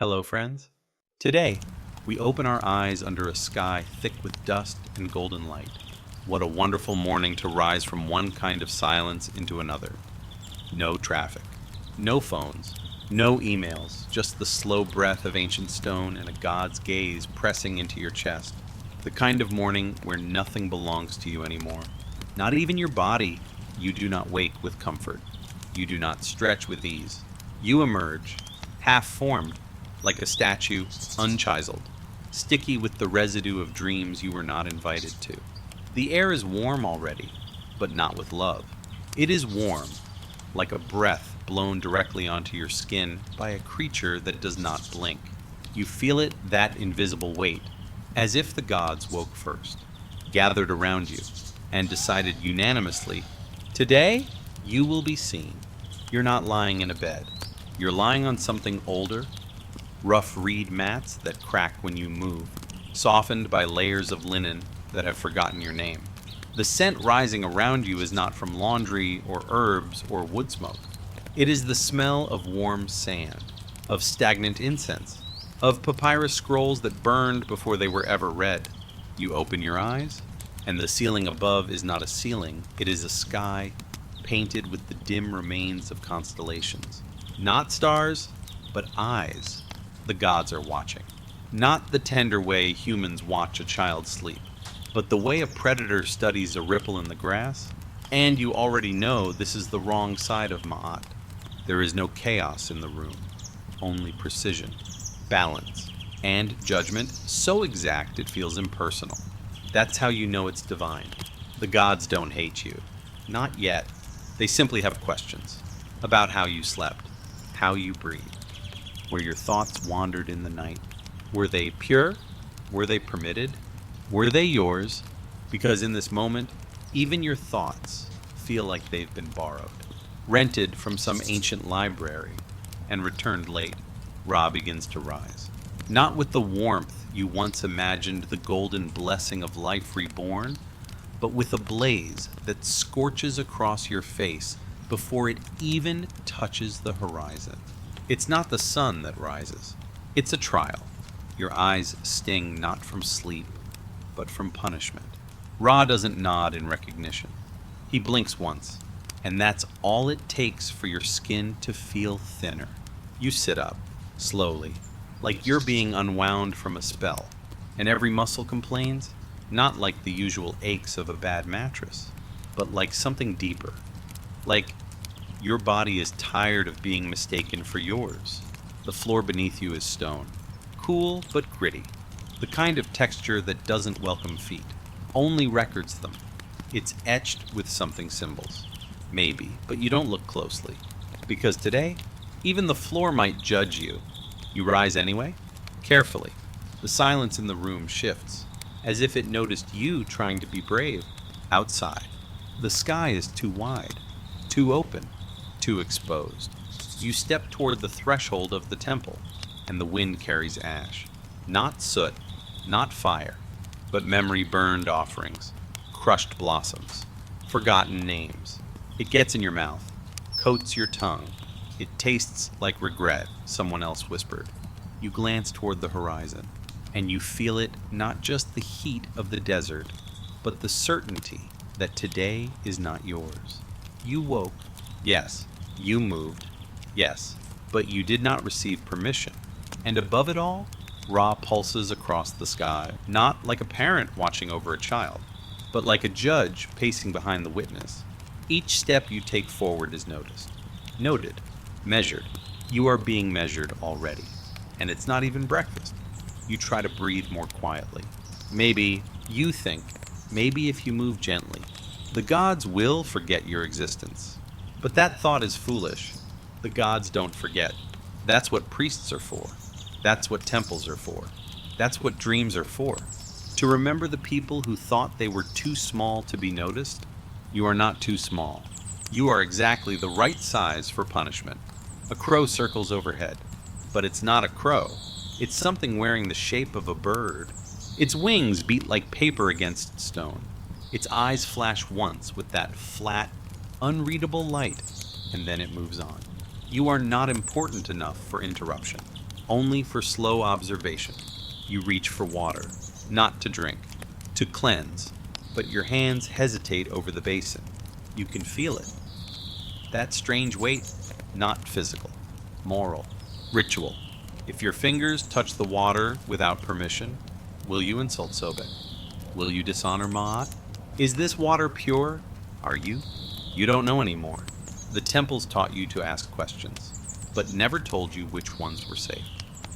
Hello, friends. Today, we open our eyes under a sky thick with dust and golden light. What a wonderful morning to rise from one kind of silence into another. No traffic, no phones, no emails, just the slow breath of ancient stone and a god's gaze pressing into your chest. The kind of morning where nothing belongs to you anymore. Not even your body. You do not wake with comfort. You do not stretch with ease. You emerge, half-formed, like a statue, unchiseled, sticky with the residue of dreams you were not invited to. The air is warm already, but not with love. It is warm, like a breath blown directly onto your skin by a creature that does not blink. You feel it, that invisible weight, as if the gods woke first, gathered around you, and decided unanimously, today you will be seen. You're not lying in a bed. You're lying on something older, rough reed mats that crack when you move, softened by layers of linen that have forgotten your name. The scent rising around you is not from laundry or herbs or wood smoke. It is the smell of warm sand, of stagnant incense, of papyrus scrolls that burned before they were ever read. You open your eyes, and the ceiling above is not a ceiling, it is a sky painted with the dim remains of constellations. Not stars, but eyes. The gods are watching. Not the tender way humans watch a child sleep, but the way a predator studies a ripple in the grass. And you already know this is the wrong side of Ma'at. There is no chaos in the room, only precision, balance, and judgment so exact it feels impersonal. That's how you know it's divine. The gods don't hate you. Not yet. They simply have questions about how you slept, how you breathed, where your thoughts wandered in the night. Were they pure? Were they permitted? Were they yours? Because in this moment, even your thoughts feel like they've been borrowed, rented from some ancient library, and returned late. Ra begins to rise. Not with the warmth you once imagined the golden blessing of life reborn, but with a blaze that scorches across your face before it even touches the horizon. It's not the sun that rises. It's a trial. Your eyes sting not from sleep, but from punishment. Ra doesn't nod in recognition. He blinks once, and that's all it takes for your skin to feel thinner. You sit up, slowly, like you're being unwound from a spell, and every muscle complains, not like the usual aches of a bad mattress, but like something deeper. Like your body is tired of being mistaken for yours. The floor beneath you is stone, cool but gritty, the kind of texture that doesn't welcome feet, only records them. It's etched with something symbols. Maybe, but you don't look closely. Because today, even the floor might judge you. You rise anyway? Carefully. The silence in the room shifts, as if it noticed you trying to be brave. Outside, the sky is too wide, too open, too exposed. You step toward the threshold of the temple, and the wind carries ash. Not soot, not fire, but memory-burned offerings, crushed blossoms, forgotten names. It gets in your mouth, coats your tongue. It tastes like regret, someone else whispered. You glance toward the horizon, and you feel it not just the heat of the desert, but the certainty that today is not yours. You woke. Yes, you moved. Yes, but you did not receive permission. And above it all, Ra pulses across the sky, not like a parent watching over a child, but like a judge pacing behind the witness. Each step you take forward is noticed, noted, measured. You are being measured already, and it's not even breakfast. You try to breathe more quietly. Maybe, you think, maybe if you move gently, the gods will forget your existence. But that thought is foolish. The gods don't forget. That's what priests are for. That's what temples are for. That's what dreams are for. To remember the people who thought they were too small to be noticed. You are not too small. You are exactly the right size for punishment. A crow circles overhead, but it's not a crow. It's something wearing the shape of a bird. Its wings beat like paper against stone. Its eyes flash once with that flat, unreadable light, and then it moves on. You are not important enough for interruption. only for slow observation. You reach for water, not to drink, to cleanse, but your hands hesitate over the basin. You can feel it. That strange weight, not physical, moral, ritual. If your fingers touch the water without permission, will you insult Sobek? Will you dishonor Ma'at? Is this water pure? Are you? You don't know anymore. The temples taught you to ask questions, but never told you which ones were safe.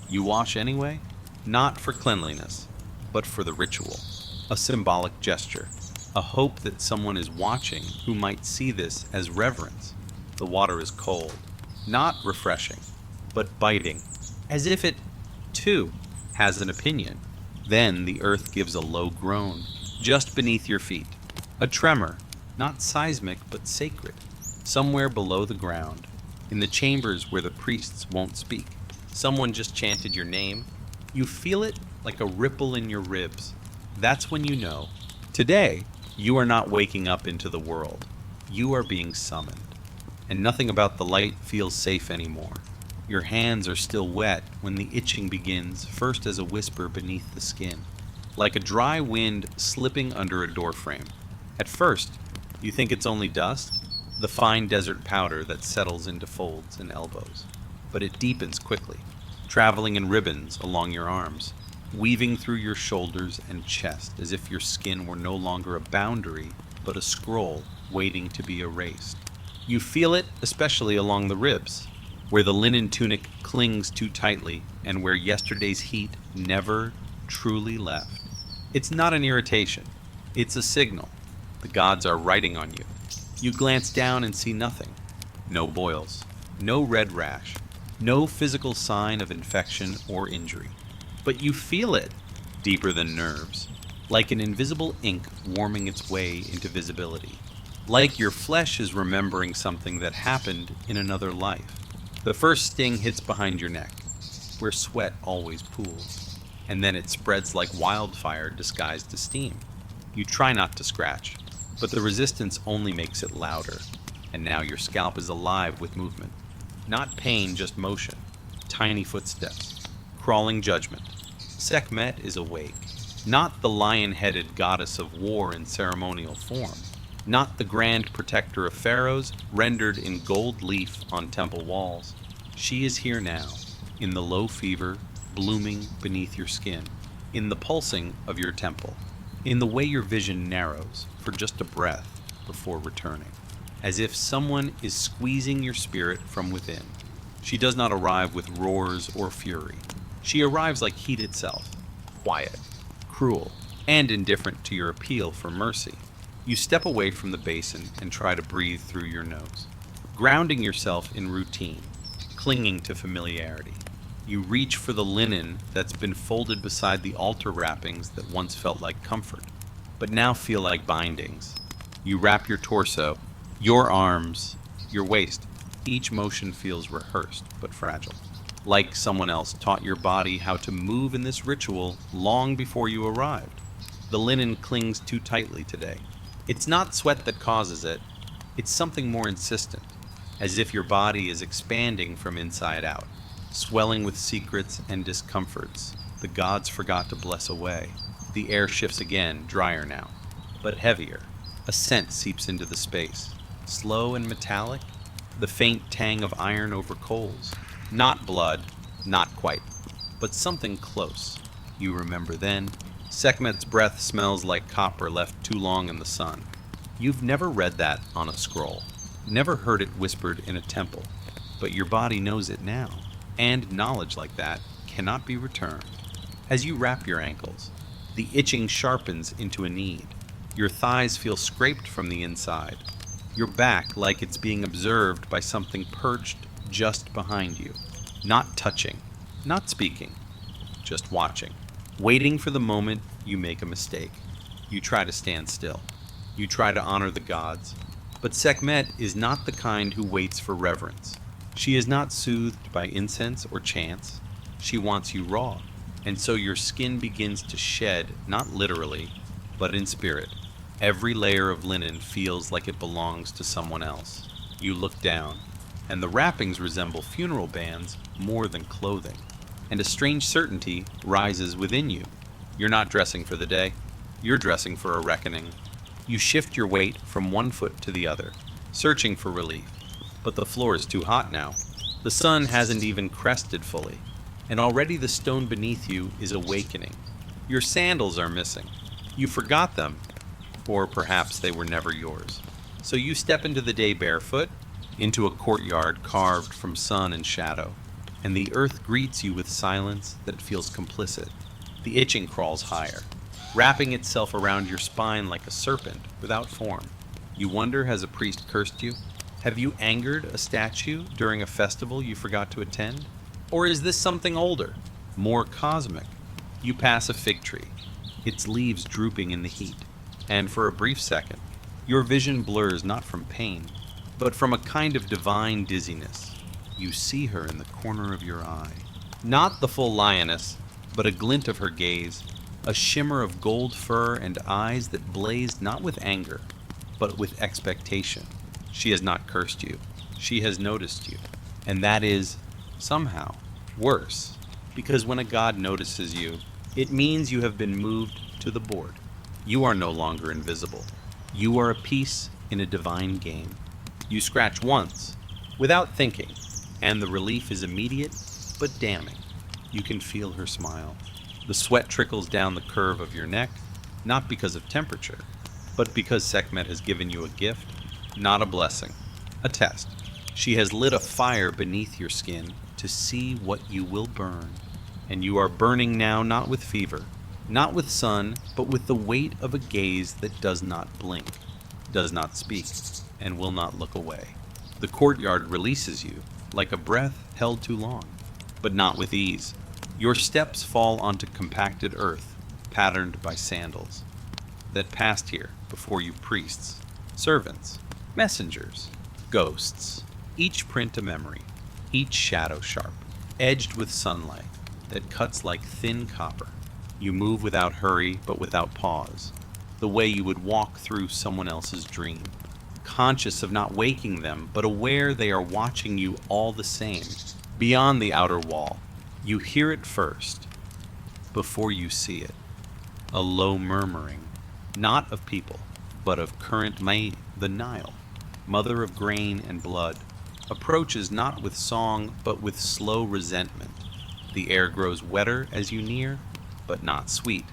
You wash anyway, not for cleanliness, but for the ritual, a symbolic gesture, a hope that someone is watching who might see this as reverence. The water is cold, not refreshing, but biting, as if it, too, has an opinion. Then the earth gives a low groan, just beneath your feet. A tremor, not seismic but sacred, somewhere below the ground, in the chambers where the priests won't speak. Someone just chanted your name. You feel it like a ripple in your ribs. That's when you know. Today, you are not waking up into the world. You are being summoned. And nothing about the light feels safe anymore. Your hands are still wet when the itching begins, first as a whisper beneath the skin, like a dry wind slipping under a doorframe. At first, you think it's only dust, the fine desert powder that settles into folds and elbows. But it deepens quickly, traveling in ribbons along your arms, weaving through your shoulders and chest as if your skin were no longer a boundary, but a scroll waiting to be erased. You feel it especially along the ribs, where the linen tunic clings too tightly and where yesterday's heat never truly left. It's not an irritation. It's a signal. The gods are writing on you. You glance down and see nothing. No boils, no red rash, no physical sign of infection or injury. But you feel it, deeper than nerves, like an invisible ink warming its way into visibility. Like your flesh is remembering something that happened in another life. The first sting hits behind your neck, where sweat always pools, and then it spreads like wildfire disguised as steam. You try not to scratch, but the resistance only makes it louder, and now your scalp is alive with movement. Not pain, just motion. Tiny footsteps. Crawling judgment. Sekhmet is awake. Not the lion-headed goddess of war in ceremonial form. Not the grand protector of pharaohs, rendered in gold leaf on temple walls. She is here now, in the low fever, blooming beneath your skin, in the pulsing of your temple, in the way your vision narrows for just a breath before returning, as if someone is squeezing your spirit from within. She does not arrive with roars or fury. She arrives like heat itself, quiet, cruel, and indifferent to your appeal for mercy. You step away from the basin and try to breathe through your nose, grounding yourself in routine, clinging to familiarity. You reach for the linen that's been folded beside the altar wrappings that once felt like comfort, but now feel like bindings. You wrap your torso, your arms, your waist. Each motion feels rehearsed but fragile, like someone else taught your body how to move in this ritual long before you arrived. The linen clings too tightly today. It's not sweat that causes it, it's something more insistent, as if your body is expanding from inside out, swelling with secrets and discomforts the gods forgot to bless away. The air shifts again, drier now, but heavier. A scent seeps into the space, slow and metallic, the faint tang of iron over coals. Not blood, not quite, but something close. You remember then, Sekhmet's breath smells like copper left too long in the sun. You've never read that on a scroll, never heard it whispered in a temple, but your body knows it now, and knowledge like that cannot be returned. As you wrap your ankles, the itching sharpens into a need. Your thighs feel scraped from the inside, your back like it's being observed by something perched just behind you, not touching, not speaking, just watching. Waiting for the moment you make a mistake. You try to stand still. You try to honor the gods. But Sekhmet is not the kind who waits for reverence. She is not soothed by incense or chants. She wants you raw. And so your skin begins to shed, not literally, but in spirit. Every layer of linen feels like it belongs to someone else. You look down, and the wrappings resemble funeral bands more than clothing. and a strange certainty rises within you. You're not dressing for the day, you're dressing for a reckoning. You shift your weight from one foot to the other, searching for relief. But the floor is too hot now. The sun hasn't even crested fully, and already the stone beneath you is awakening. Your sandals are missing. You forgot them, or perhaps they were never yours. So you step into the day barefoot, into a courtyard carved from sun and shadow, and the earth greets you with silence that feels complicit. The itching crawls higher, wrapping itself around your spine like a serpent without form. You wonder, has a priest cursed you? Have you angered a statue during a festival you forgot to attend? Or is this something older, more cosmic? You pass a fig tree, its leaves drooping in the heat, and for a brief second, your vision blurs not from pain, but from a kind of divine dizziness. You see her in the corner of your eye. Not the full lioness, but a glint of her gaze, a shimmer of gold fur and eyes that blazed not with anger, but with expectation. She has not cursed you. She has noticed you. And that is, somehow, worse. Because when a god notices you, it means you have been moved to the board. You are no longer invisible. You are a piece in a divine game. You scratch once, without thinking, and the relief is immediate, but damning. You can feel her smile. The sweat trickles down the curve of your neck, not because of temperature, but because Sekhmet has given you a gift, not a blessing, a test. She has lit a fire beneath your skin to see what you will burn. And you are burning now not with fever, not with sun, but with the weight of a gaze that does not blink, does not speak, and will not look away. The courtyard releases you, like a breath held too long, but not with ease. Your steps fall onto compacted earth, patterned by sandals, that passed here before you priests, servants, messengers, ghosts, each print a memory, each shadow sharp, edged with sunlight that cuts like thin copper. You move without hurry, but without pause, the way you would walk through someone else's dream, conscious of not waking them, but aware they are watching you all the same, beyond the outer wall. You hear it first, before you see it, a low murmuring, not of people, but of current May, the Nile, mother of grain and blood, approaches not with song, but with slow resentment. The air grows wetter as you near, but not sweet.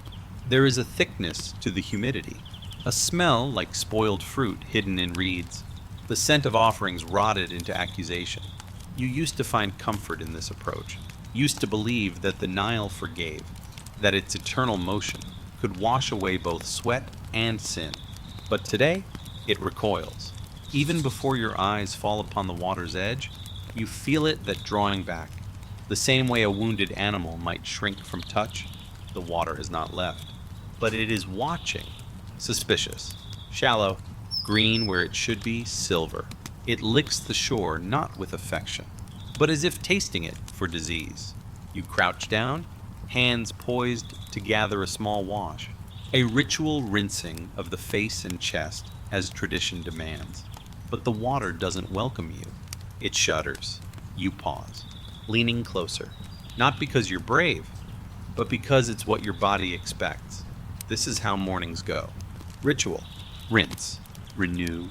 There is a thickness to the humidity, a smell like spoiled fruit hidden in reeds, the scent of offerings rotted into accusation. You used to find comfort in this approach, used to believe that the Nile forgave, that its eternal motion could wash away both sweat and sin. But today, it recoils. Even before your eyes fall upon the water's edge, you feel it that drawing back. The same way a wounded animal might shrink from touch, the water has not left. But it is watching, suspicious, shallow, green where it should be, silver. It licks the shore not with affection, but as if tasting it for disease. You crouch down, hands poised to gather a small wash, a ritual rinsing of the face and chest as tradition demands. But the water doesn't welcome you. It shudders. You pause, leaning closer, not because you're brave, but because it's what your body expects. This is how mornings go. Ritual, rinse, renew,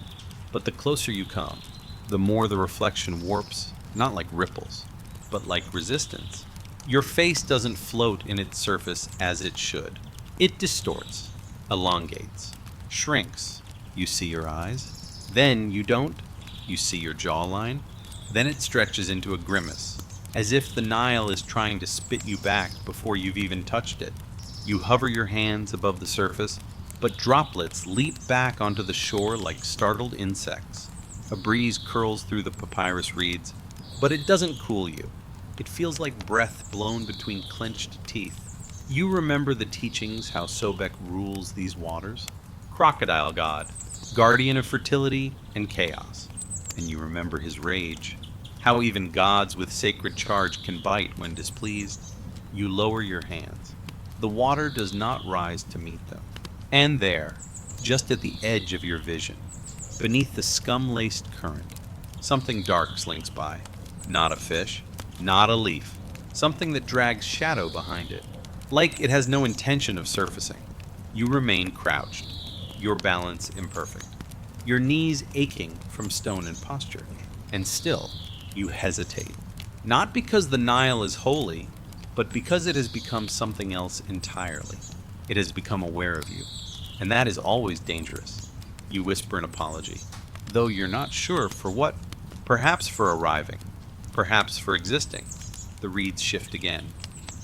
but the closer you come, the more the reflection warps, not like ripples, but like resistance. Your face doesn't float in its surface as it should. It distorts, elongates, shrinks. You see your eyes, then you don't. You see your jawline, then it stretches into a grimace, as if the Nile is trying to spit you back before you've even touched it. You hover your hands above the surface, but droplets leap back onto the shore like startled insects. A breeze curls through the papyrus reeds, but it doesn't cool you. It feels like breath blown between clenched teeth. You remember the teachings how Sobek rules these waters? Crocodile god, guardian of fertility and chaos. And you remember his rage, how even gods with sacred charge can bite when displeased. You lower your hands. The water does not rise to meet them. And there, just at the edge of your vision, beneath the scum-laced current, something dark slinks by. Not a fish, not a leaf, something that drags shadow behind it, like it has no intention of surfacing. You remain crouched, your balance imperfect, your knees aching from stone and posture, and still you hesitate. Not because the Nile is holy, but because it has become something else entirely. It has become aware of you, and that is always dangerous. You whisper an apology, though you're not sure for what. Perhaps for arriving, perhaps for existing. The reeds shift again,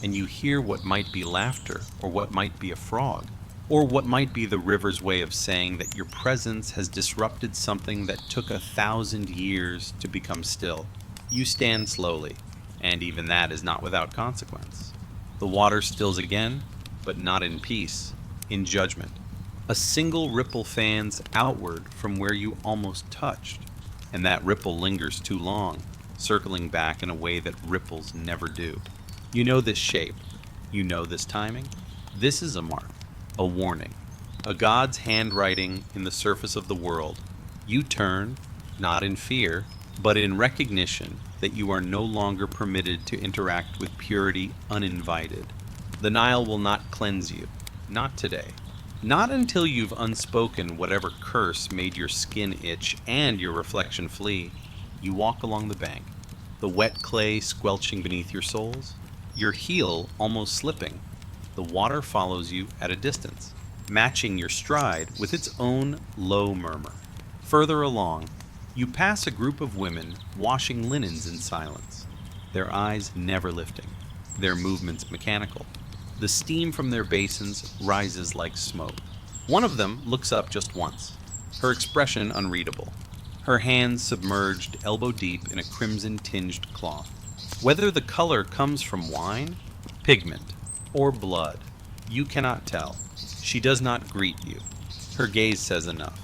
and you hear what might be laughter, or what might be a frog, or what might be the river's way of saying that your presence has disrupted something that took 1,000 years to become still. You stand slowly, and even that is not without consequence. The water stills again, but not in peace, in judgment. A single ripple fans outward from where you almost touched, and that ripple lingers too long, circling back in a way that ripples never do. You know this shape. You know this timing. This is a mark, a warning, a God's handwriting in the surface of the world. You turn, not in fear, but in recognition that you are no longer permitted to interact with purity uninvited. The Nile will not cleanse you, not today. Not until you've unspoken whatever curse made your skin itch and your reflection flee. You walk along the bank, the wet clay squelching beneath your soles, your heel almost slipping. The water follows you at a distance, matching your stride with its own low murmur. Further along, you pass a group of women washing linens in silence, their eyes never lifting, their movements mechanical. The steam from their basins rises like smoke. One of them looks up just once, her expression unreadable, her hands submerged elbow deep in a crimson-tinged cloth. Whether the color comes from wine, pigment, or blood, you cannot tell. She does not greet you. Her gaze says enough.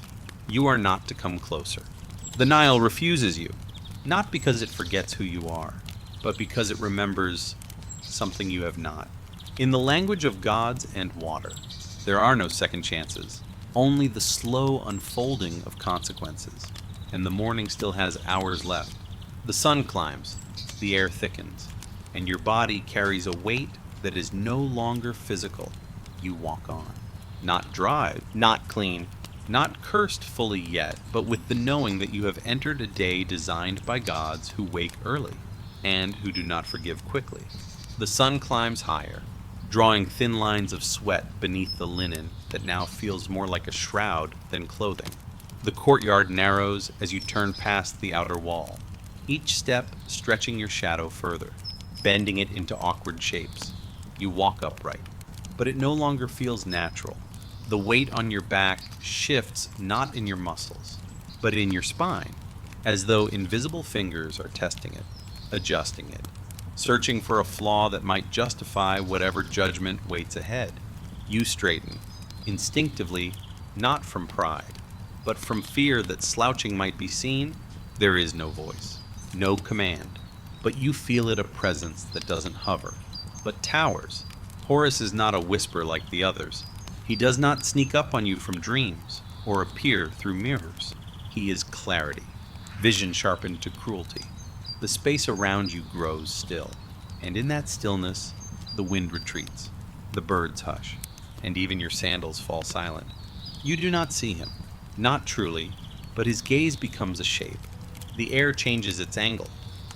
You are not to come closer. The Nile refuses you, not because it forgets who you are, but because it remembers something you have not. In the language of gods and water, there are no second chances, only the slow unfolding of consequences, and the morning still has hours left. The sun climbs, the air thickens, and your body carries a weight that is no longer physical. You walk on, not dry, not clean, not cursed fully yet, but with the knowing that you have entered a day designed by gods who wake early, and who do not forgive quickly. The sun climbs higher, drawing thin lines of sweat beneath the linen that now feels more like a shroud than clothing. The courtyard narrows as you turn past the outer wall, each step stretching your shadow further, bending it into awkward shapes. You walk upright, but it no longer feels natural. The weight on your back shifts not in your muscles, but in your spine, as though invisible fingers are testing it, adjusting it, searching for a flaw that might justify whatever judgment waits ahead. You straighten, instinctively, not from pride, but from fear that slouching might be seen. There is no voice, no command, but you feel it, a presence that doesn't hover, but towers. Horus is not a whisper like the others. He does not sneak up on you from dreams, or appear through mirrors. He is clarity, vision sharpened to cruelty. The space around you grows still, and in that stillness, the wind retreats, the birds hush, and even your sandals fall silent. You do not see him, not truly, but his gaze becomes a shape. The air changes its angle.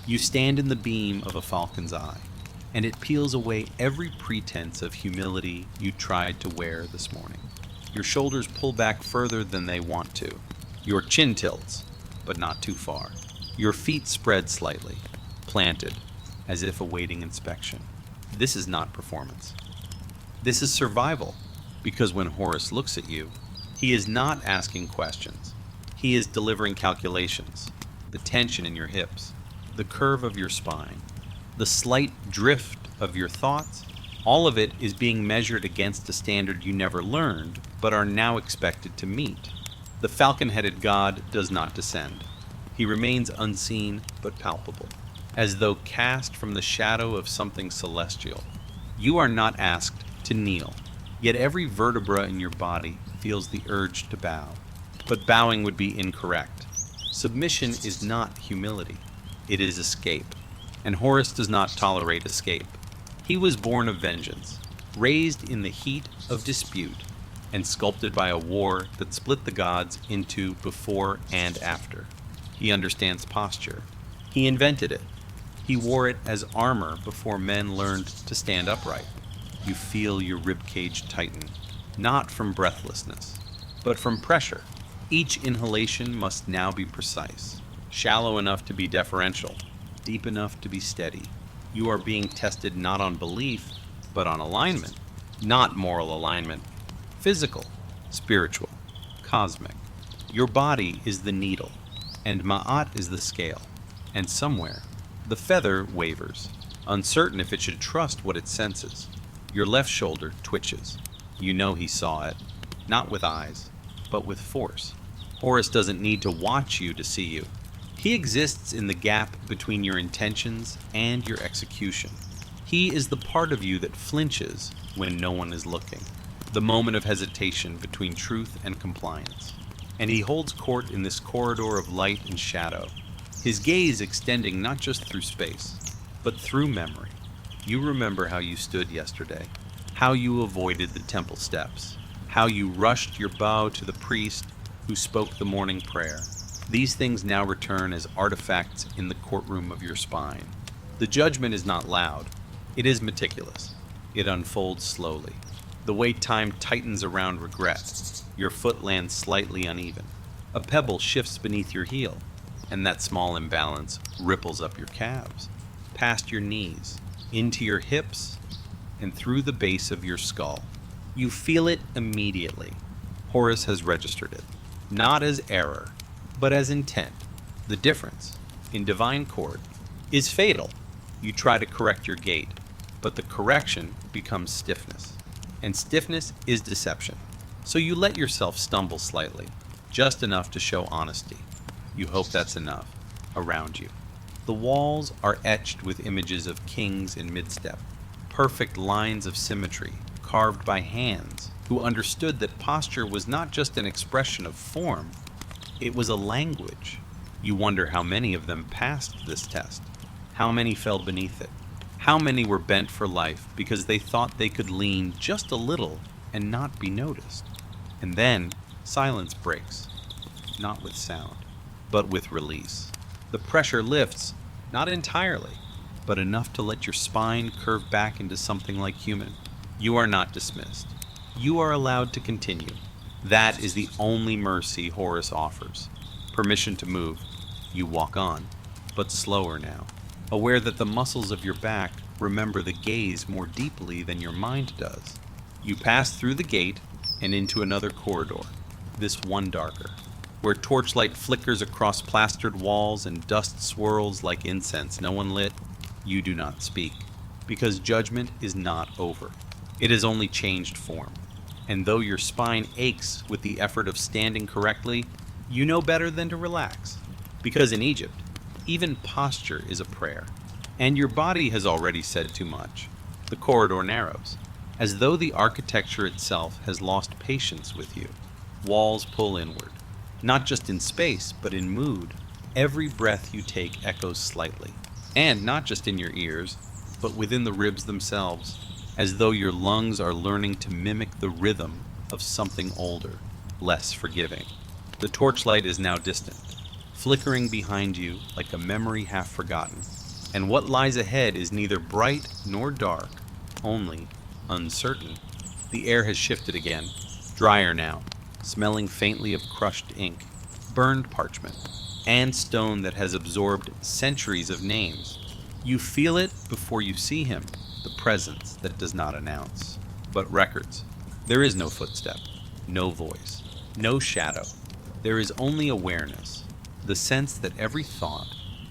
You stand in the beam of a falcon's eye, and it peels away every pretense of humility you tried to wear this morning. Your shoulders pull back further than they want to. Your chin tilts, but not too far. Your feet spread slightly, planted, as if awaiting inspection. This is not performance. This is survival, because when Horus looks at you, he is not asking questions. He is delivering calculations. The tension in your hips, the curve of your spine, the slight drift of your thoughts, all of it is being measured against a standard you never learned, but are now expected to meet. The falcon-headed god does not descend. He remains unseen but palpable, as though cast from the shadow of something celestial. You are not asked to kneel, yet every vertebra in your body feels the urge to bow. But bowing would be incorrect. Submission is not humility. It is escape. and Horus does not tolerate escape. He was born of vengeance, raised in the heat of dispute, and sculpted by a war that split the gods into before and after. He understands posture. He invented it. He wore it as armor before men learned to stand upright. You feel your ribcage tighten, not from breathlessness, but from pressure. Each inhalation must now be precise, shallow enough to be deferential, deep enough to be steady. You are being tested not on belief, but on alignment. Not moral alignment, physical, spiritual, cosmic. Your body is the needle, and Ma'at is the scale. And somewhere, the feather wavers, uncertain if it should trust what it senses. Your left shoulder twitches. You know he saw it, not with eyes, but with force. Horus doesn't need to watch you to see you. He exists in the gap between your intentions and your execution. He is the part of you that flinches when no one is looking, the moment of hesitation between truth and compliance. And he holds court in this corridor of light and shadow, his gaze extending not just through space, but through memory. You remember how you stood yesterday, how you avoided the temple steps, how you rushed your bow to the priest who spoke the morning prayer. These things now return as artifacts in the courtroom of your spine. The judgment is not loud. It is meticulous. It unfolds slowly. The way time tightens around regret, your foot lands slightly uneven. A pebble shifts beneath your heel, and that small imbalance ripples up your calves, past your knees, into your hips, and through the base of your skull. You feel it immediately. Horus has registered it, not as error, but as intent. The difference, in divine court, is fatal. You try to correct your gait, but the correction becomes stiffness. And stiffness is deception. So you let yourself stumble slightly, just enough to show honesty. You hope that's enough. Around you, the walls are etched with images of kings in midstep, perfect lines of symmetry carved by hands who understood that posture was not just an expression of form, it was a language. You wonder how many of them passed this test, how many fell beneath it, how many were bent for life because they thought they could lean just a little and not be noticed. And then silence breaks, not with sound, but with release. The pressure lifts, not entirely, but enough to let your spine curve back into something like human. You are not dismissed. You are allowed to continue. That is the only mercy Horus offers. Permission to move. You walk on, but slower now, aware that the muscles of your back remember the gaze more deeply than your mind does. You pass through the gate and into another corridor, this one darker, where torchlight flickers across plastered walls and dust swirls like incense no one lit. You do not speak, because judgment is not over. It has only changed form. And though your spine aches with the effort of standing correctly, you know better than to relax. Because in Egypt, even posture is a prayer. And your body has already said too much. The corridor narrows, as though the architecture itself has lost patience with you. Walls pull inward, not just in space, but in mood. Every breath you take echoes slightly, and not just in your ears, but within the ribs themselves, as though your lungs are learning to mimic the rhythm of something older, less forgiving. The torchlight is now distant, flickering behind you like a memory half forgotten, and what lies ahead is neither bright nor dark, only uncertain. The air has shifted again, drier now, smelling faintly of crushed ink, burned parchment, and stone that has absorbed centuries of names. You feel it before you see him, the presence that does not announce, but records. There is no footstep, no voice, no shadow. There is only awareness, the sense that every thought,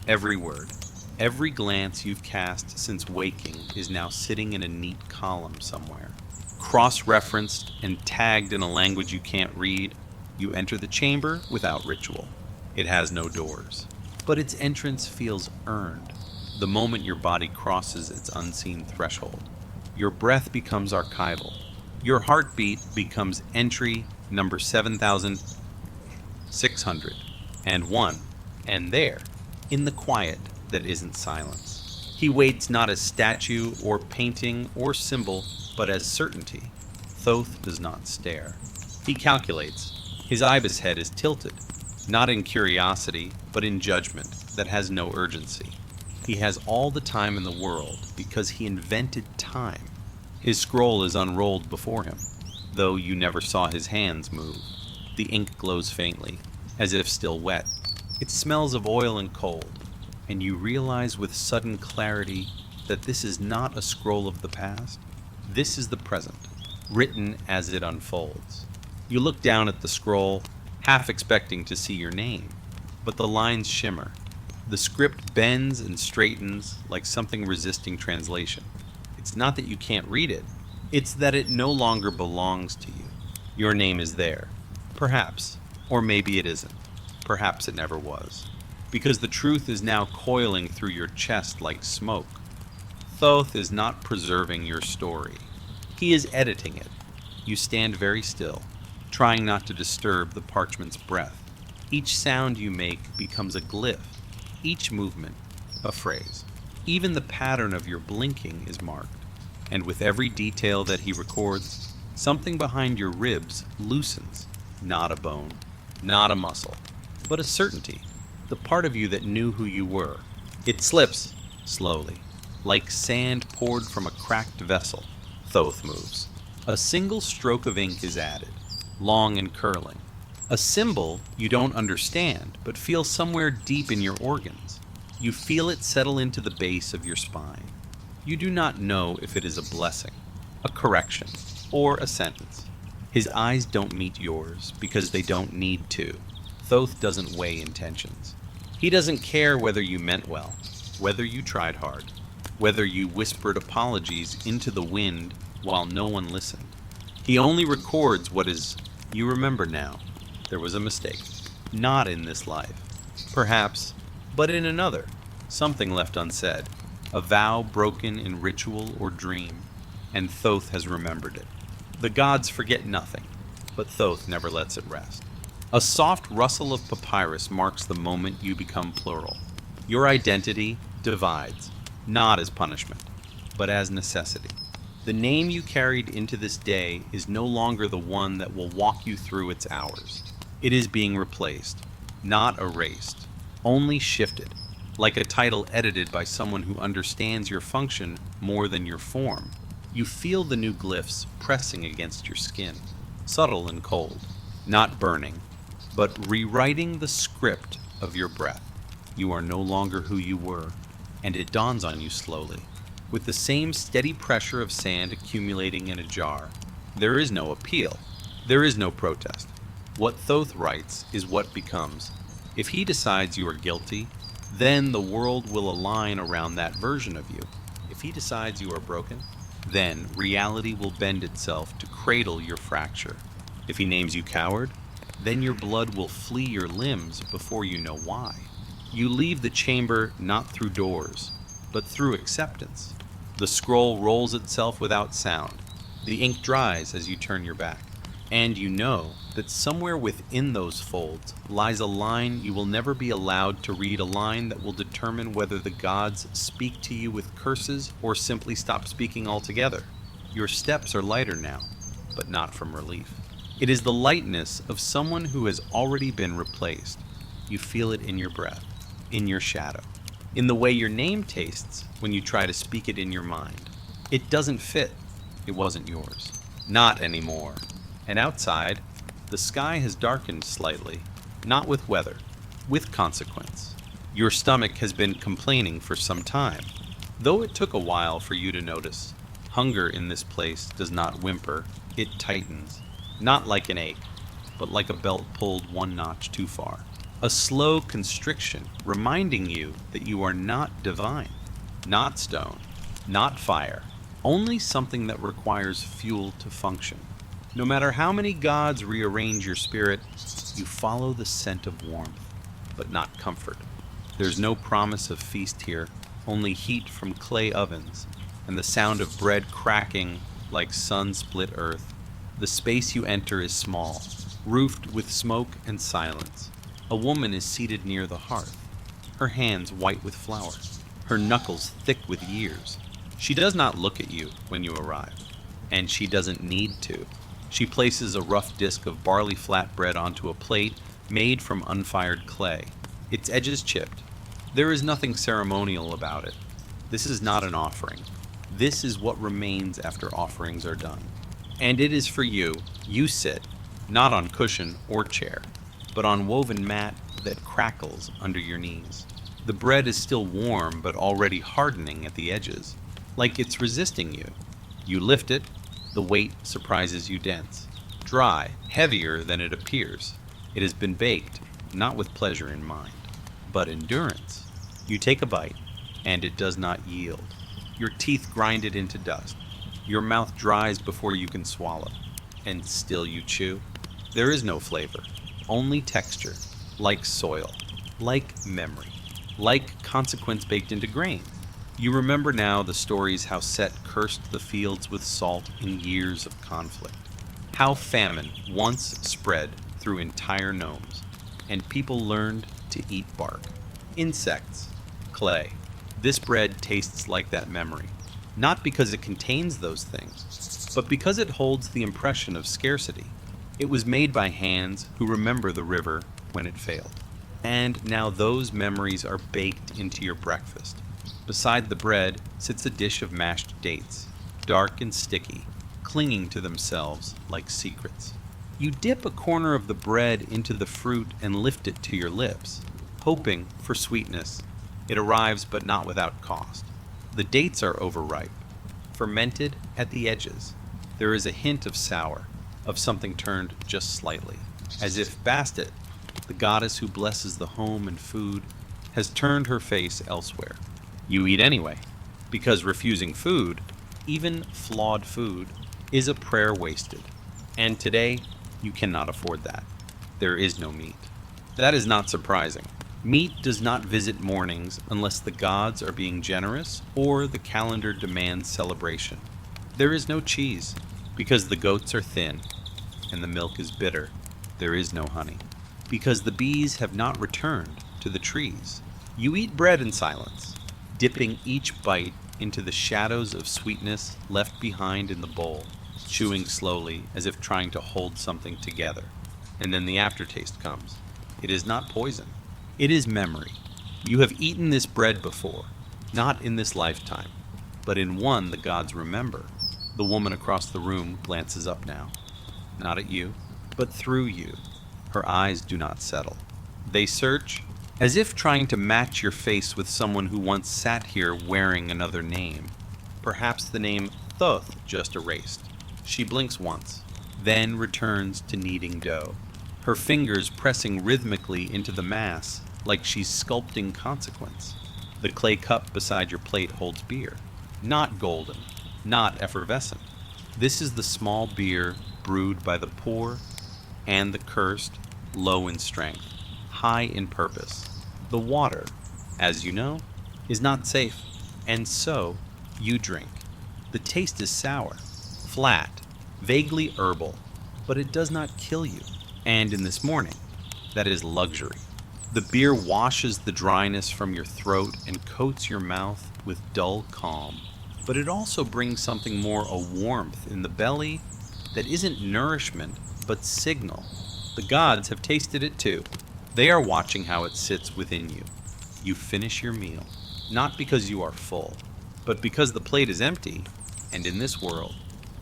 every word, every glance you've cast since waking is now sitting in a neat column somewhere. Cross-referenced and tagged in a language you can't read, you enter the chamber without ritual. It has no doors, but its entrance feels earned. The moment your body crosses its unseen threshold, your breath becomes archival. Your heartbeat becomes entry number 7,601. And there, in the quiet that isn't silence, He waits not as statue or painting or symbol, but as certainty. Thoth does not stare. He calculates. His ibis head is tilted, not in curiosity, but in judgment that has no urgency. He has all the time in the world because he invented time. His scroll is unrolled before him, though you never saw his hands move. The ink glows faintly, as if still wet. It smells of oil and cold, and you realize with sudden clarity that this is not a scroll of the past. This is the present, written as it unfolds. You look down at the scroll, half expecting to see your name, but the lines shimmer. The script bends and straightens like something resisting translation. It's not that you can't read it, it's that it no longer belongs to you. Your name is there. Perhaps, or maybe it isn't. Perhaps it never was. Because the truth is now coiling through your chest like smoke. Thoth is not preserving your story. He is editing it. You stand very still, trying not to disturb the parchment's breath. Each sound you make becomes a glyph. Each movement, a phrase. Even the pattern of your blinking is marked. And with every detail that he records, something behind your ribs loosens. Not a bone, not a muscle, but a certainty. The part of you that knew who you were. It slips, slowly, like sand poured from a cracked vessel. Thoth moves. A single stroke of ink is added, long and curling. A symbol you don't understand, but feel somewhere deep in your organs. You feel it settle into the base of your spine. You do not know if it is a blessing, a correction, or a sentence. His eyes don't meet yours because they don't need to. Thoth doesn't weigh intentions. He doesn't care whether you meant well, whether you tried hard, whether you whispered apologies into the wind while no one listened. He only records what is, you remember now. There was a mistake. Not in this life. Perhaps, but in another. Something left unsaid. A vow broken in ritual or dream. And Thoth has remembered it. The gods forget nothing, but Thoth never lets it rest. A soft rustle of papyrus marks the moment you become plural. Your identity divides, not as punishment, but as necessity. The name you carried into this day is no longer the one that will walk you through its hours. It is being replaced, not erased, only shifted, like a title edited by someone who understands your function more than your form. You feel the new glyphs pressing against your skin, subtle and cold, not burning, but rewriting the script of your breath. You are no longer who you were, and it dawns on you slowly. With the same steady pressure of sand accumulating in a jar, there is no appeal. There is no protest. What Thoth writes is what becomes. If he decides you are guilty, then the world will align around that version of you. If he decides you are broken, then reality will bend itself to cradle your fracture. If he names you coward, then your blood will flee your limbs before you know why. You leave the chamber not through doors, but through acceptance. The scroll rolls itself without sound. The ink dries as you turn your back. And you know that somewhere within those folds lies a line you will never be allowed to read, a line that will determine whether the gods speak to you with curses or simply stop speaking altogether. Your steps are lighter now, but not from relief. It is the lightness of someone who has already been replaced. You feel it in your breath, in your shadow, in the way your name tastes when you try to speak it in your mind. It doesn't fit. It wasn't yours. Not anymore. And outside, the sky has darkened slightly, not with weather, with consequence. Your stomach has been complaining for some time, though it took a while for you to notice. Hunger in this place does not whimper, it tightens, not like an ache, but like a belt pulled one notch too far. A slow constriction reminding you that you are not divine, not stone, not fire, only something that requires fuel to function. No matter how many gods rearrange your spirit, you follow the scent of warmth, but not comfort. There's no promise of feast here, only heat from clay ovens, and the sound of bread cracking like sun-split earth. The space you enter is small, roofed with smoke and silence. A woman is seated near the hearth, her hands white with flour. her knuckles thick with years. She does not look at you when you arrive, and she doesn't need to. She places a rough disc of barley flatbread onto a plate made from unfired clay, its edges chipped. There is nothing ceremonial about it. This is not an offering. This is what remains after offerings are done. And it is for you. You sit, not on cushion or chair, but on woven mat that crackles under your knees. The bread is still warm, but already hardening at the edges, like it's resisting you. You lift it. The weight surprises you dense, dry, heavier than it appears. It has been baked, not with pleasure in mind, but endurance. You take a bite, and it does not yield. Your teeth grind it into dust. Your mouth dries before you can swallow, and still you chew. There is no flavor, only texture, like soil, like memory, like consequence baked into grain. You remember now the stories how Set cursed the fields with salt in years of conflict, how famine once spread through entire gnomes, and people learned to eat bark, insects, clay. This bread tastes like that memory, not because it contains those things, but because it holds the impression of scarcity. It was made by hands who remember the river when it failed. And now those memories are baked into your breakfast. Beside the bread sits a dish of mashed dates, dark and sticky, clinging to themselves like secrets. You dip a corner of the bread into the fruit and lift it to your lips, hoping for sweetness. It arrives, but not without cost. The dates are overripe, fermented at the edges. There is a hint of sour, of something turned just slightly, as if Bastet, the goddess who blesses the home and food, has turned her face elsewhere. You eat anyway, because refusing food, even flawed food, is a prayer wasted. And today, you cannot afford that. There is no meat. That is not surprising. Meat does not visit mornings unless the gods are being generous or the calendar demands celebration. There is no cheese, because the goats are thin, and the milk is bitter. There is no honey, because the bees have not returned to the trees. You eat bread in silence, dipping each bite into the shadows of sweetness left behind in the bowl, chewing slowly as if trying to hold something together. And then the aftertaste comes. It is not poison. It is memory. You have eaten this bread before, not in this lifetime, but in one the gods remember. The woman across the room glances up now, not at you, but through you. Her eyes do not settle. They search, as if trying to match your face with someone who once sat here wearing another name. Perhaps the name Thoth just erased. She blinks once, then returns to kneading dough, her fingers pressing rhythmically into the mass like she's sculpting consequence. The clay cup beside your plate holds beer, not golden, not effervescent. This is the small beer brewed by the poor and the cursed, low in strength, high in purpose. The water, as you know, is not safe, and so you drink. The taste is sour, flat, vaguely herbal, but it does not kill you. And in this morning, that is luxury. The beer washes the dryness from your throat and coats your mouth with dull calm. But it also brings something more, a warmth in the belly that isn't nourishment, but signal. The gods have tasted it too. They are watching how it sits within you. You finish your meal, not because you are full, but because the plate is empty, and in this world,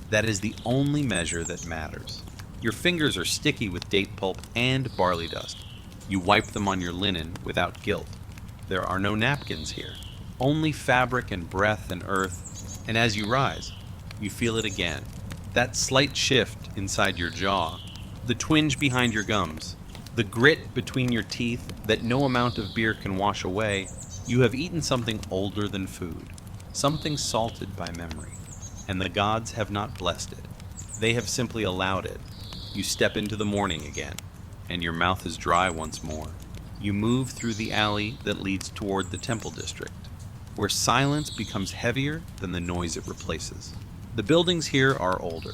that is the only measure that matters. Your fingers are sticky with date pulp and barley dust. You wipe them on your linen without guilt. There are no napkins here, only fabric and breath and earth, and as you rise, you feel it again. That slight shift inside your jaw, the twinge behind your gums, the grit between your teeth that no amount of beer can wash away. You have eaten something older than food, something salted by memory, and the gods have not blessed it. They have simply allowed it. You step into the morning again, and your mouth is dry once more. You move through the alley that leads toward the temple district, where silence becomes heavier than the noise it replaces. The buildings here are older,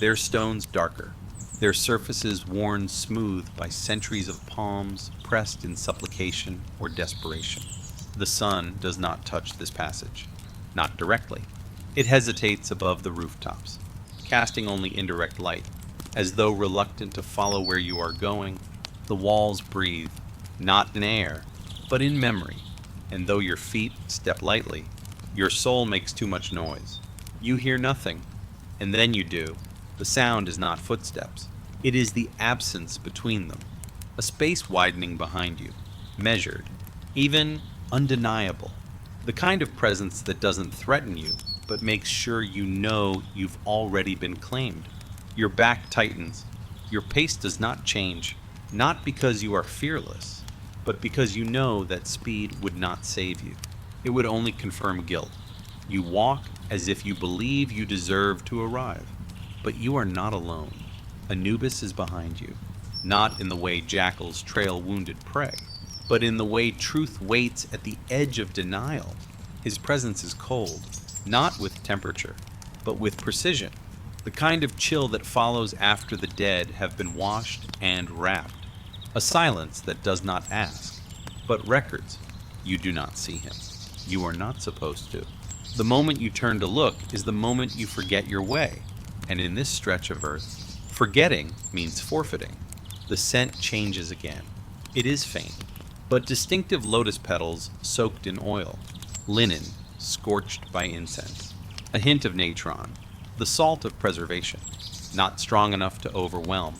their stones darker, their surfaces worn smooth by centuries of palms pressed in supplication or desperation. The sun does not touch this passage. Not directly. It hesitates above the rooftops, casting only indirect light, as though reluctant to follow where you are going. The walls breathe, not in air, but in memory, and though your feet step lightly, your soul makes too much noise. You hear nothing, and then you do. The sound is not footsteps. It is the absence between them, a space widening behind you, measured, even undeniable. The kind of presence that doesn't threaten you, but makes sure you know you've already been claimed. Your back tightens. Your pace does not change, not because you are fearless, but because you know that speed would not save you. It would only confirm guilt. You walk as if you believe you deserve to arrive, but you are not alone. Anubis is behind you, not in the way jackals trail wounded prey, but in the way truth waits at the edge of denial. His presence is cold, not with temperature, but with precision, the kind of chill that follows after the dead have been washed and wrapped. A silence that does not ask, but records. You do not see him. You are not supposed to. The moment you turn to look is the moment you forget your way, and in this stretch of earth, forgetting means forfeiting. The scent changes again. It is faint, but distinctive lotus petals soaked in oil, linen scorched by incense, a hint of natron, the salt of preservation, not strong enough to overwhelm,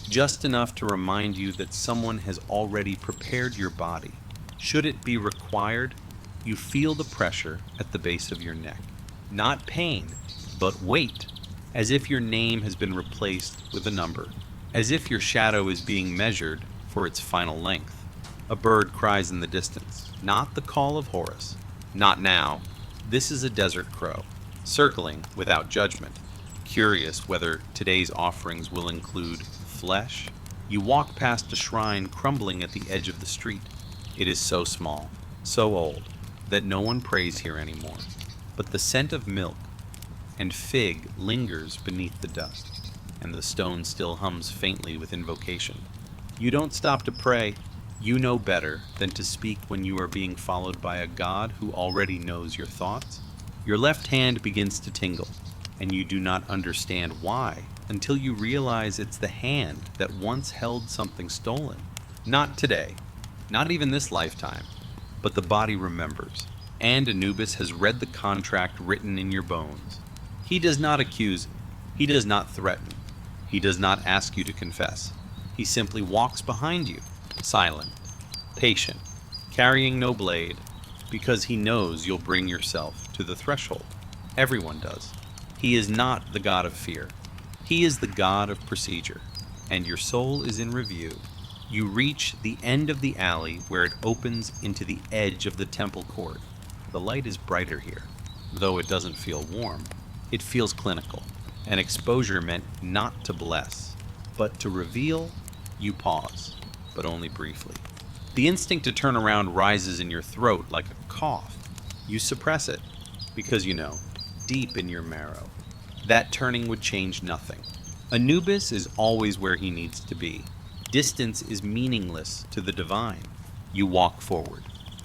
just enough to remind you that someone has already prepared your body. Should it be required, you feel the pressure at the base of your neck. Not pain, but weight, as if your name has been replaced with a number, as if your shadow is being measured for its final length. A bird cries in the distance, not the call of Horus. Not now. This is a desert crow, circling without judgment, curious whether today's offerings will include flesh. You walk past a shrine crumbling at the edge of the street. It is so small, so old, that no one prays here anymore. But the scent of milk and fig lingers beneath the dust, and the stone still hums faintly with invocation. You don't stop to pray. You know better than to speak when you are being followed by a god who already knows your thoughts. Your left hand begins to tingle, and you do not understand why until you realize it's the hand that once held something stolen. Not today, not even this lifetime, but the body remembers, and Anubis has read the contract written in your bones. He does not accuse, he does not threaten, he does not ask you to confess. He simply walks behind you, silent, patient, carrying no blade, because he knows you'll bring yourself to the threshold. Everyone does. He is not the god of fear. He is the god of procedure, and your soul is in review. You reach the end of the alley where it opens into the edge of the temple court. The light is brighter here, though it doesn't feel warm. It feels clinical, an exposure meant not to bless, but to reveal. You pause, but only briefly. The instinct to turn around rises in your throat like a cough. You suppress it, because you know, deep in your marrow, that turning would change nothing. Anubis is always where he needs to be. Distance is meaningless to the divine. You walk forward,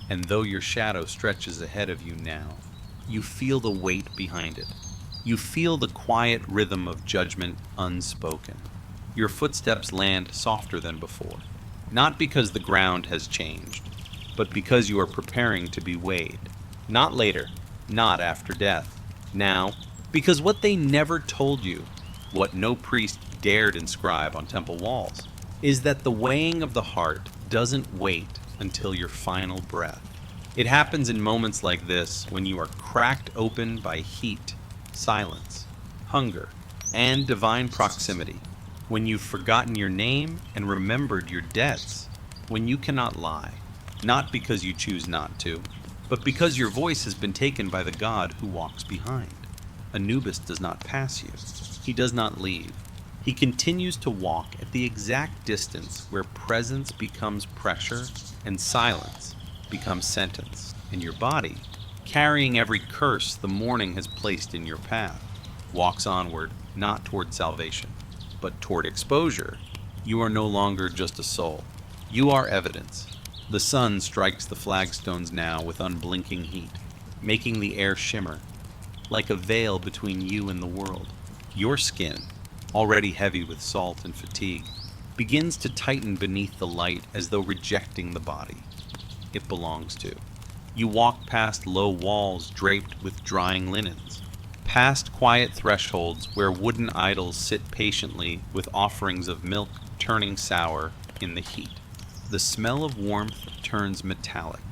and though your shadow stretches ahead of you now, you feel the weight behind it. You feel the quiet rhythm of judgment unspoken. Your footsteps land softer than before, not because the ground has changed, but because you are preparing to be weighed. Not later, not after death. Now, because what they never told you, what no priest dared inscribe on temple walls, is that the weighing of the heart doesn't wait until your final breath. It happens in moments like this when you are cracked open by heat, silence, hunger, and divine proximity. When you've forgotten your name and remembered your debts. When you cannot lie, not because you choose not to, but because your voice has been taken by the god who walks behind. Anubis does not pass you. He does not leave. He continues to walk at the exact distance where presence becomes pressure and silence becomes sentence. And your body, carrying every curse the morning has placed in your path, walks onward, not toward salvation, but toward exposure. You are no longer just a soul. You are evidence. The sun strikes the flagstones now with unblinking heat, making the air shimmer, like a veil between you and the world. Your skin, already heavy with salt and fatigue, begins to tighten beneath the light as though rejecting the body it belongs to. You walk past low walls draped with drying linens, past quiet thresholds where wooden idols sit patiently with offerings of milk turning sour in the heat. The smell of warmth turns metallic.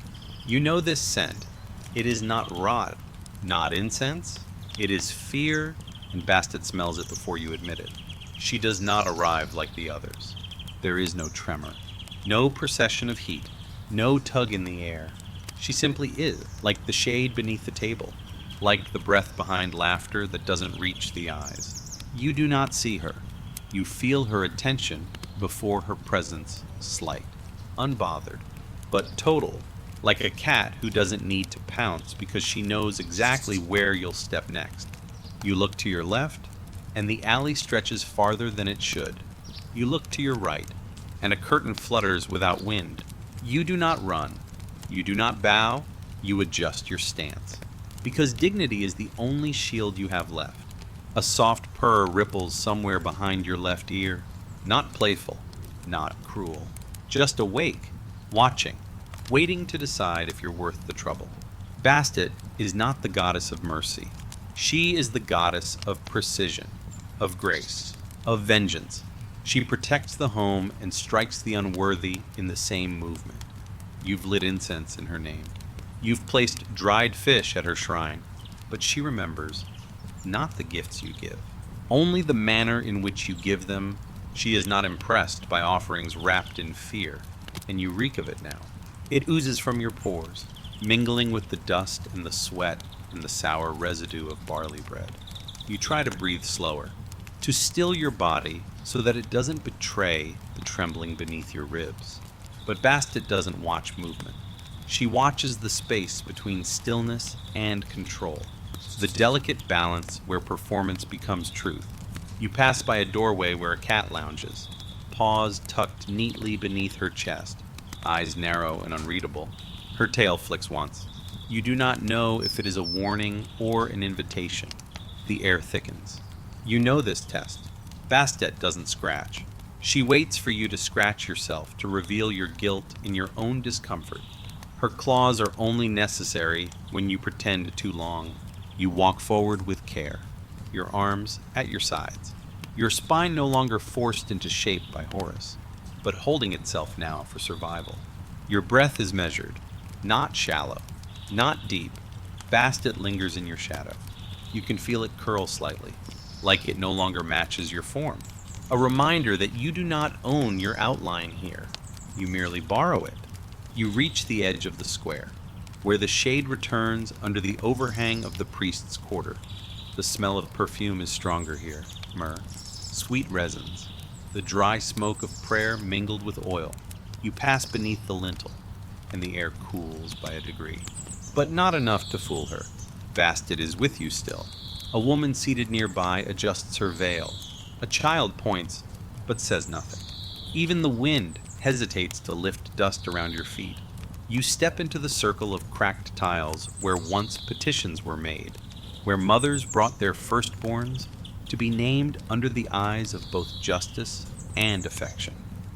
You know this scent. It is not rot, not incense. It is fear, and Bastet smells it before you admit it. She does not arrive like the others. There is no tremor, no procession of heat, no tug in the air. She simply is, like the shade beneath the table, like the breath behind laughter that doesn't reach the eyes. You do not see her. You feel her attention before her presence slight, unbothered, but total, like a cat who doesn't need to pounce because she knows exactly where you'll step next. You look to your left, and the alley stretches farther than it should. You look to your right, and a curtain flutters without wind. You do not run. You do not bow. You adjust your stance. Because dignity is the only shield you have left. A soft purr ripples somewhere behind your left ear. Not playful, not cruel. Just awake, watching, waiting to decide if you're worth the trouble. Bastet is not the goddess of mercy. She is the goddess of precision, of grace, of vengeance. She protects the home and strikes the unworthy in the same movement. You've lit incense in her name. You've placed dried fish at her shrine, but she remembers not the gifts you give, only the manner in which you give them. She is not impressed by offerings wrapped in fear, and you reek of it now. It oozes from your pores, mingling with the dust and the sweat and the sour residue of barley bread. You try to breathe slower, to still your body so that it doesn't betray the trembling beneath your ribs. But Bastet doesn't watch movement. She watches the space between stillness and control, the delicate balance where performance becomes truth. You pass by a doorway where a cat lounges, paws tucked neatly beneath her chest, eyes narrow and unreadable. Her tail flicks once. You do not know if it is a warning or an invitation. The air thickens. You know this test. Bastet doesn't scratch. She waits for you to scratch yourself to reveal your guilt in your own discomfort. Her claws are only necessary when you pretend too long. You walk forward with care, your arms at your sides, your spine no longer forced into shape by Horus, but holding itself now for survival. Your breath is measured, not shallow, not deep. Bastet lingers in your shadow. You can feel it curl slightly, like it no longer matches your form. A reminder that you do not own your outline here. You merely borrow it. You reach the edge of the square, where the shade returns under the overhang of the priest's quarter. The smell of perfume is stronger here, myrrh, sweet resins, the dry smoke of prayer mingled with oil. You pass beneath the lintel, and the air cools by a degree. But not enough to fool her. Bastet is with you still. A woman seated nearby adjusts her veil. A child points, but says nothing. Even the wind hesitates to lift dust around your feet. You step into the circle of cracked tiles where once petitions were made, where mothers brought their firstborns to be named under the eyes of both justice and affection.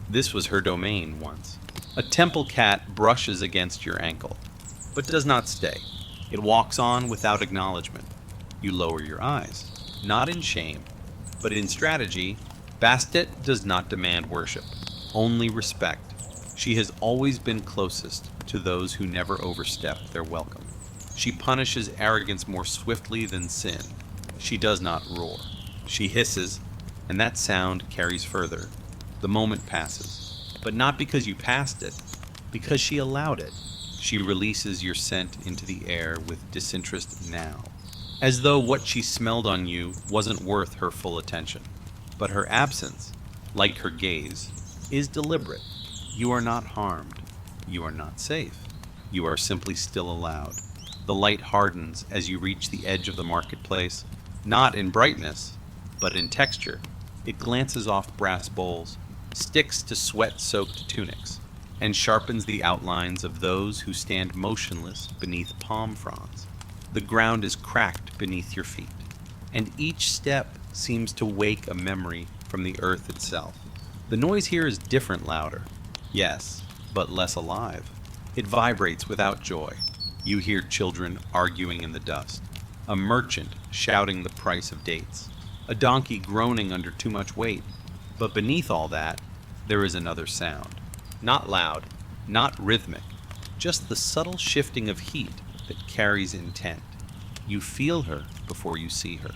This was her domain once. A temple cat brushes against your ankle, but does not stay. It walks on without acknowledgement. You lower your eyes, not in shame, but in strategy. Bastet does not demand worship, only respect. She has always been closest to those who never overstep their welcome. She punishes arrogance more swiftly than sin. She does not roar. She hisses, and that sound carries further. The moment passes, but not because you passed it, because she allowed it. She releases your scent into the air with disinterest now, as though what she smelled on you wasn't worth her full attention. But her absence, like her gaze, is deliberate. You are not harmed. You are not safe. You are simply still allowed. The light hardens as you reach the edge of the marketplace, not in brightness, but in texture. It glances off brass bowls, sticks to sweat-soaked tunics. and sharpens the outlines of those who stand motionless beneath palm fronds. The ground is cracked beneath your feet, and each step seems to wake a memory from the earth itself. The noise here is different, louder. Yes, but less alive. It vibrates without joy. You hear children arguing in the dust, a merchant shouting the price of dates, a donkey groaning under too much weight. But beneath all that, there is another sound. Not loud, not rhythmic, just the subtle shifting of heat that carries intent. You feel her before you see her.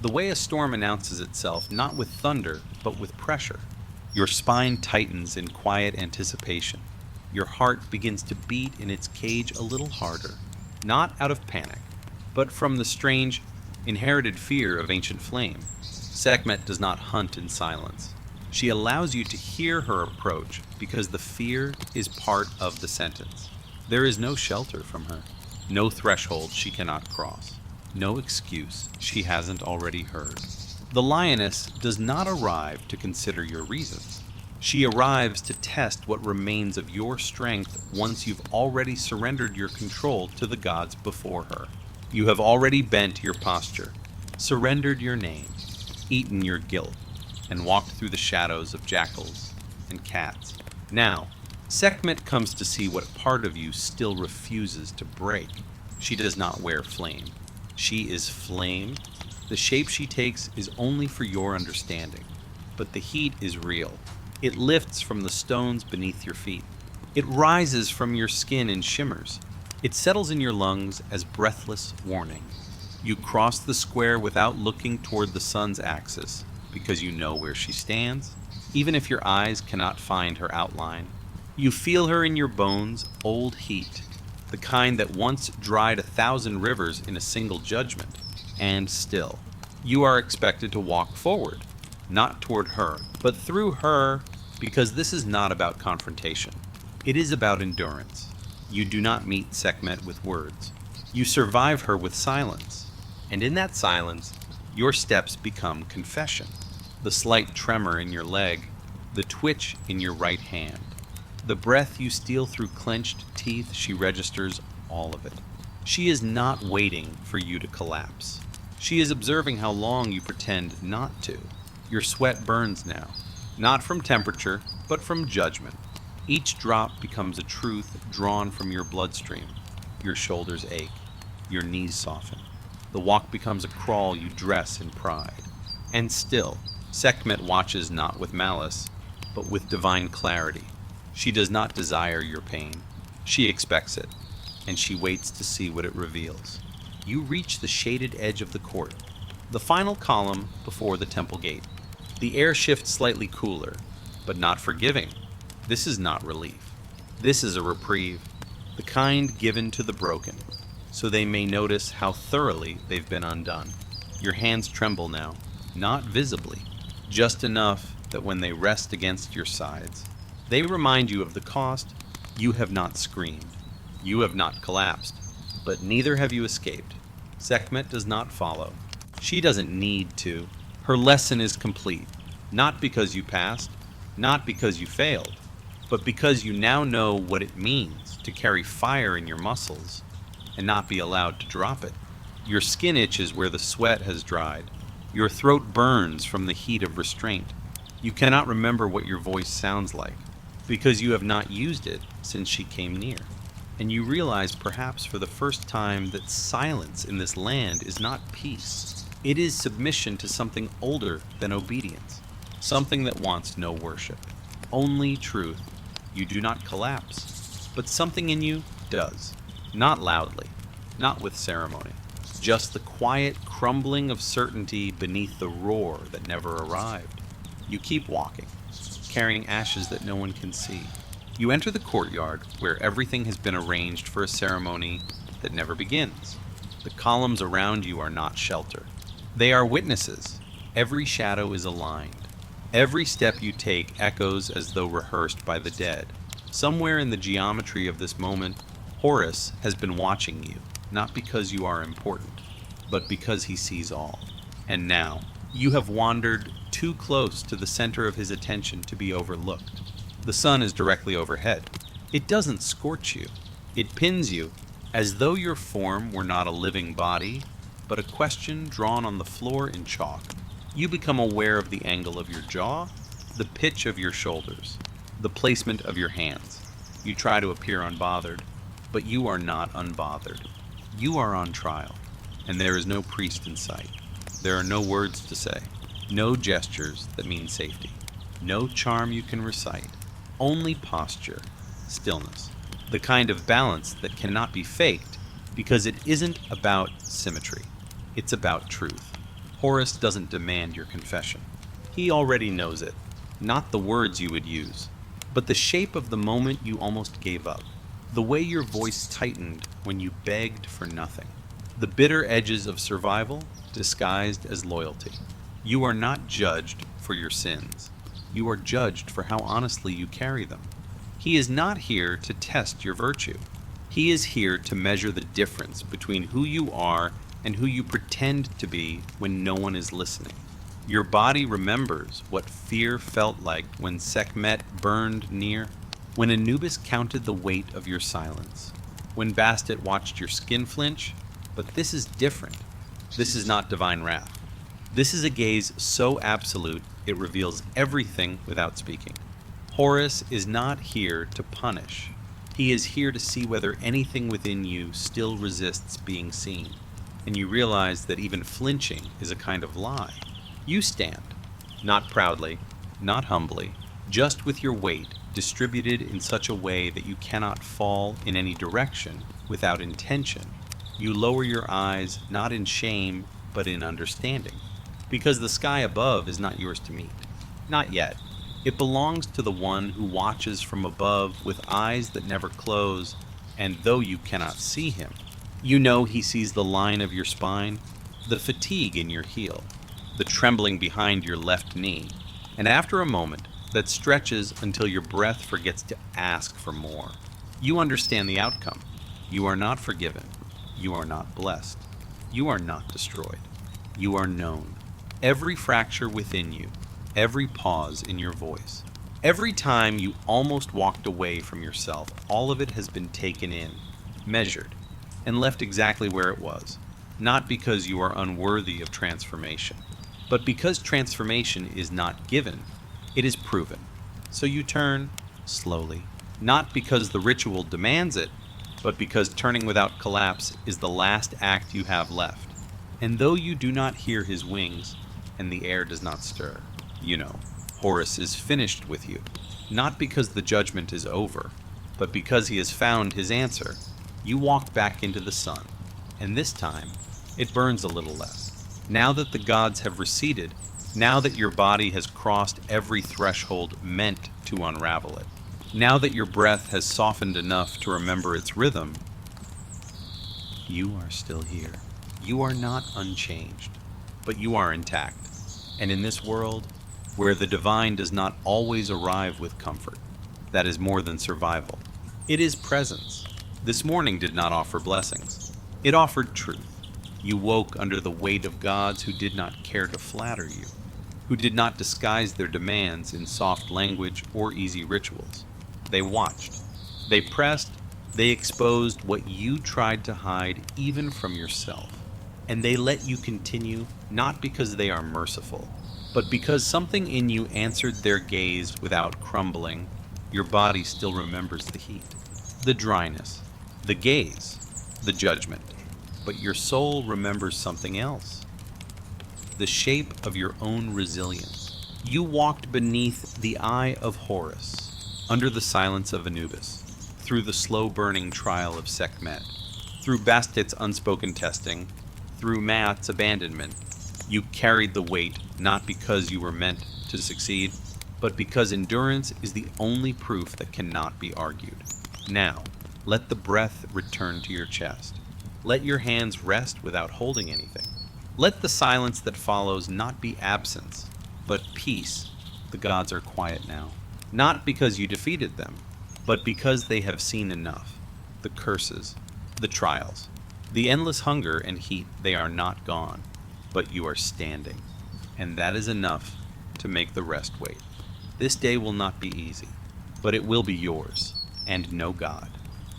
The way a storm announces itself not with thunder, but with pressure. Your spine tightens in quiet anticipation. Your heart begins to beat in its cage a little harder, not out of panic, but from the strange, inherited fear of ancient flame. Sekhmet does not hunt in silence. She allows you to hear her approach because the fear is part of the sentence. There is no shelter from her, no threshold she cannot cross, no excuse she hasn't already heard. The lioness does not arrive to consider your reasons. She arrives to test what remains of your strength once you've already surrendered your control to the gods before her. You have already bent your posture, surrendered your name, eaten your guilt, and walked through the shadows of jackals and cats. Now, Sekhmet comes to see what part of you still refuses to break. She does not wear flame. She is flame. The shape she takes is only for your understanding, but the heat is real. It lifts from the stones beneath your feet. It rises from your skin in shimmers. It settles in your lungs as breathless warning. You cross the square without looking toward the sun's axis, because you know where she stands, even if your eyes cannot find her outline. You feel her in your bones, old heat, the kind that once dried 1,000 rivers in a single judgment. And still, you are expected to walk forward, not toward her, but through her, because this is not about confrontation. It is about endurance. You do not meet Sekhmet with words. You survive her with silence. And in that silence, your steps become confession. The slight tremor in your leg, the twitch in your right hand, the breath you steal through clenched teeth, she registers all of it. She is not waiting for you to collapse. She is observing how long you pretend not to. Your sweat burns now, not from temperature, but from judgment. Each drop becomes a truth drawn from your bloodstream. Your shoulders ache, your knees soften. The walk becomes a crawl you dress in pride. And still, Sekhmet watches not with malice, but with divine clarity. She does not desire your pain. She expects it, and she waits to see what it reveals. You reach the shaded edge of the court, the final column before the temple gate. The air shifts slightly cooler, but not forgiving. This is not relief. This is a reprieve, the kind given to the broken, so they may notice how thoroughly they've been undone. Your hands tremble now, not visibly, just enough that when they rest against your sides, they remind you of the cost. You have not screamed. You have not collapsed, but neither have you escaped. Sekhmet does not follow. She doesn't need to. Her lesson is complete, not because you passed, not because you failed, but because you now know what it means to carry fire in your muscles and not be allowed to drop it. Your skin itches where the sweat has dried. Your throat burns from the heat of restraint. You cannot remember what your voice sounds like, because you have not used it since she came near. And you realize, perhaps for the first time, that silence in this land is not peace. It is submission to something older than obedience, something that wants no worship, only truth. You do not collapse, but something in you does. Not loudly, not with ceremony, just the quiet crumbling of certainty beneath the roar that never arrived. You keep walking, carrying ashes that no one can see. You enter the courtyard where everything has been arranged for a ceremony that never begins. The columns around you are not shelter. They are witnesses. Every shadow is aligned. Every step you take echoes as though rehearsed by the dead. Somewhere in the geometry of this moment, Horus has been watching you, not because you are important, but because he sees all. And now, you have wandered too close to the center of his attention to be overlooked. The sun is directly overhead. It doesn't scorch you. It pins you, as though your form were not a living body, but a question drawn on the floor in chalk. You become aware of the angle of your jaw, the pitch of your shoulders, the placement of your hands. You try to appear unbothered, but you are not unbothered. You are on trial, and there is no priest in sight. There are no words to say, no gestures that mean safety, no charm you can recite, only posture, stillness, the kind of balance that cannot be faked because it isn't about symmetry. It's about truth. Horus doesn't demand your confession. He already knows it, not the words you would use, but the shape of the moment you almost gave up, the way your voice tightened when you begged for nothing, the bitter edges of survival disguised as loyalty. You are not judged for your sins. You are judged for how honestly you carry them. He is not here to test your virtue. He is here to measure the difference between who you are and who you pretend to be when no one is listening. Your body remembers what fear felt like when Sekhmet burned near, when Anubis counted the weight of your silence, when Bastet watched your skin flinch. But this is different. This is not divine wrath. This is a gaze so absolute it reveals everything without speaking. Horus is not here to punish. He is here to see whether anything within you still resists being seen. And you realize that even flinching is a kind of lie. You stand, not proudly, not humbly, just with your weight distributed in such a way that you cannot fall in any direction without intention. You lower your eyes not in shame, but in understanding, because the sky above is not yours to meet. Not yet. It belongs to the one who watches from above with eyes that never close, and though you cannot see him, you know he sees the line of your spine, the fatigue in your heel, the trembling behind your left knee, and after a moment that stretches until your breath forgets to ask for more, you understand the outcome. You are not forgiven. You are not blessed. You are not destroyed. You are known. Every fracture within you, every pause in your voice, every time you almost walked away from yourself, all of it has been taken in, measured, and left exactly where it was, not because you are unworthy of transformation, but because transformation is not given, it is proven. So you turn slowly, not because the ritual demands it, but because turning without collapse is the last act you have left. And though you do not hear his wings, and the air does not stir, you know, Horus is finished with you, not because the judgment is over, but because he has found his answer. You walk back into the sun, and this time, it burns a little less. Now that the gods have receded, now that your body has crossed every threshold meant to unravel it, now that your breath has softened enough to remember its rhythm, you are still here. You are not unchanged, but you are intact. And in this world, where the divine does not always arrive with comfort, that is more than survival. It is presence. This morning did not offer blessings. It offered truth. You woke under the weight of gods who did not care to flatter you, who did not disguise their demands in soft language or easy rituals. They watched. They pressed. They exposed what you tried to hide even from yourself. And they let you continue, not because they are merciful, but because something in you answered their gaze without crumbling. Your body still remembers the heat, the dryness, the gaze, the judgment. But your soul remembers something else. The shape of your own resilience. You walked beneath the eye of Horus, under the silence of Anubis, through the slow-burning trial of Sekhmet, through Bastet's unspoken testing, through Maat's abandonment. You carried the weight not because you were meant to succeed, but because endurance is the only proof that cannot be argued. Now, let the breath return to your chest. Let your hands rest without holding anything. Let the silence that follows not be absence, but peace. The gods are quiet now, not because you defeated them, but because they have seen enough. The curses, the trials, the endless hunger and heat, they are not gone, but you are standing, and that is enough to make the rest wait. This day will not be easy. but it will be yours, and no God,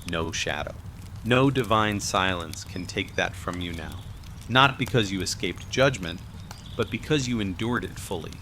no shadow, no divine silence can take that from you now, not because you escaped judgment, but because you endured it fully.